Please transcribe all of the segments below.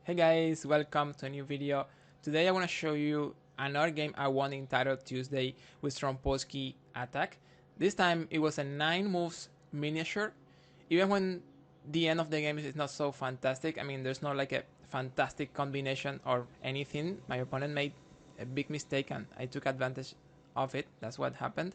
Hey guys, welcome to a new video. Today I want to show you another game I won in Title Tuesday with Trompowsky Attack. This time it was a 9 moves miniature. Even when the end of the game is not so fantastic, I mean there's not like a fantastic combination or anything. My opponent made a big mistake and I took advantage of it. That's what happened.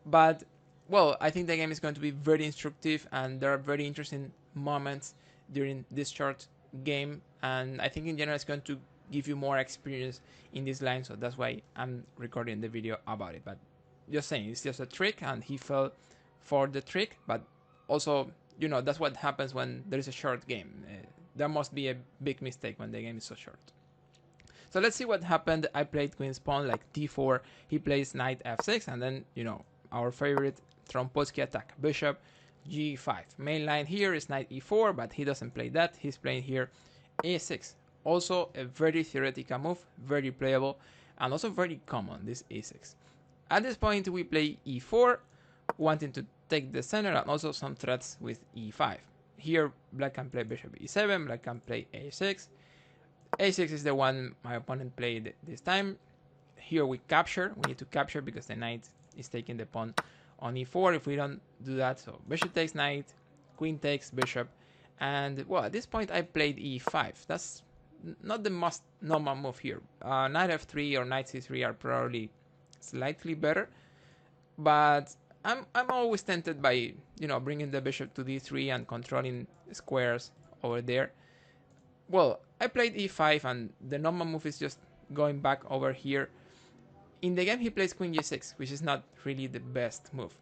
But well, I think the game is going to be very instructive and there are very interesting moments during this short game, and I think in general it's going to give you more experience in this line, so that's why I'm recording the video about it. But just saying, it's just a trick and he fell for the trick, but also, you know, that's what happens when there is a short game. There must be a big mistake when the game is so short. So let's see what happened. I played queen's pawn like d4, he plays knight f6, and then, you know, our favorite Trompowsky attack, bishop g5. Main line here is knight e4, but he doesn't play that. He's playing here a6. Also a very theoretical move, very playable, and also very common, this a6. At this point we play e4, wanting to take the center, and also some threats with e5. Here black can play bishop e7, black can play a6. a6 is the one my opponent played this time. Here we capture, we need to capture because the knight is taking the pawn on e4 if we don't do that. So bishop takes knight, queen takes bishop, and well, at this point I played e5. That's not the most normal move here. Knight f3 or knight c3 are probably slightly better, but I'm always tempted by, you know, bringing the bishop to d3 and controlling squares over there. Well, I played e5 and the normal move is just going back over here. In the game he plays queen g6, which is not really the best move.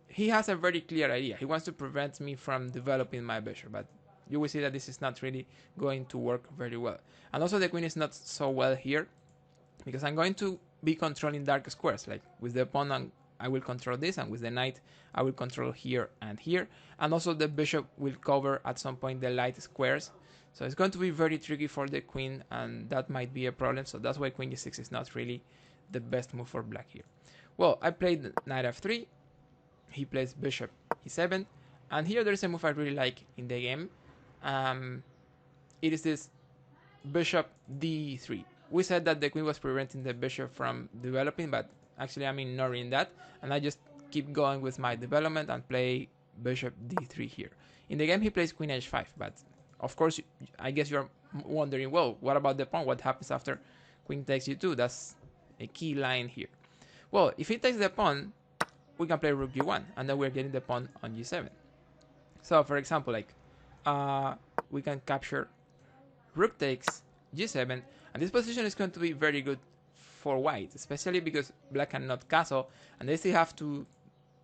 He has a very clear idea. He wants to prevent me from developing my bishop, but you will see that this is not really going to work very well. And also the queen is not so well here, because I'm going to be controlling dark squares. Like with the pawn I will control this, and with the knight I will control here and here. And also the bishop will cover at some point the light squares. So it's going to be very tricky for the queen, and that might be a problem. So that's why queen g6 is not really the best move for black here. Well, I played knight f3, he plays bishop e7, and here there's a move I really like in the game. It is this bishop d3. We said that the queen was preventing the bishop from developing, but actually I'm ignoring that, and I just keep going with my development and play bishop d3 here. In the game he plays queen h5, but of course I guess you're wondering, well, what about the pawn? What happens after queen takes e2? That's a key line here. Well, if he takes the pawn, we can play rook g1, and then we're getting the pawn on g7. So for example, like we can capture rook takes g7, and this position is going to be very good for white, especially because black cannot castle, and they still have to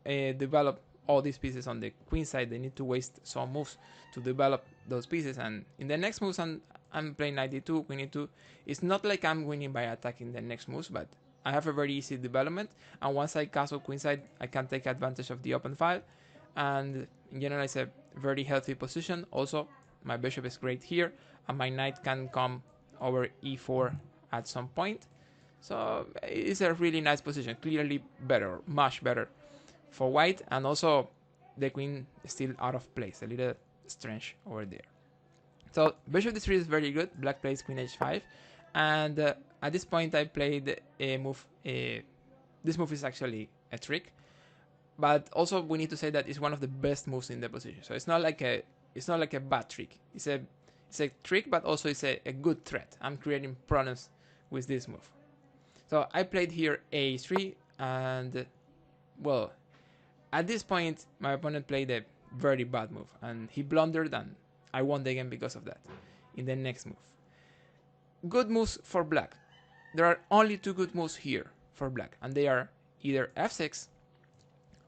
develop all these pieces on the queen side. They need to waste some moves to develop those pieces, and in the next moves I'm playing knight d2, queen e2. It's not like I'm winning by attacking the next moves, but I have a very easy development, and once I castle queenside I can take advantage of the open file, and in general it's a very healthy position. Also my bishop is great here, and my knight can come over e4 at some point. So it's a really nice position, clearly better, much better for white, and also the queen is still out of place, a little strange over there. So bishop d3 is very good. Black plays queen h5, and at this point I played a move. This move is actually a trick, but also we need to say that it's one of the best moves in the position. So it's not like a bad trick. It's a trick, but also it's a good threat. I'm creating problems with this move. So I played here a3, and well, at this point my opponent played a very bad move, and he blundered, and I won the game because of that. In the next move, good moves for black. There are only two good moves here for black, and they are either f6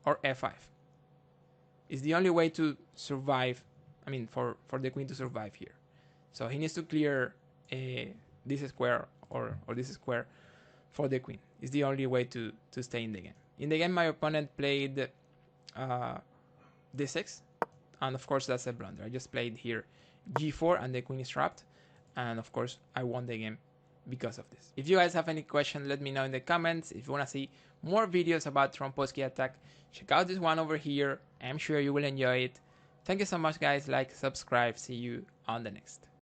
or f5. It's the only way to survive, I mean for the queen to survive here. So he needs to clear this square or this square for the queen. It's the only way to stay in the game. In the game my opponent played d6, and of course that's a blunder. I just played here g4 and the queen is trapped, and of course I won the game because of this. If you guys have any questions, let me know in the comments. If you want to see more videos about Trompowsky Attack, check out this one over here. I'm sure you will enjoy it. Thank you so much guys. Like, subscribe. See you on the next.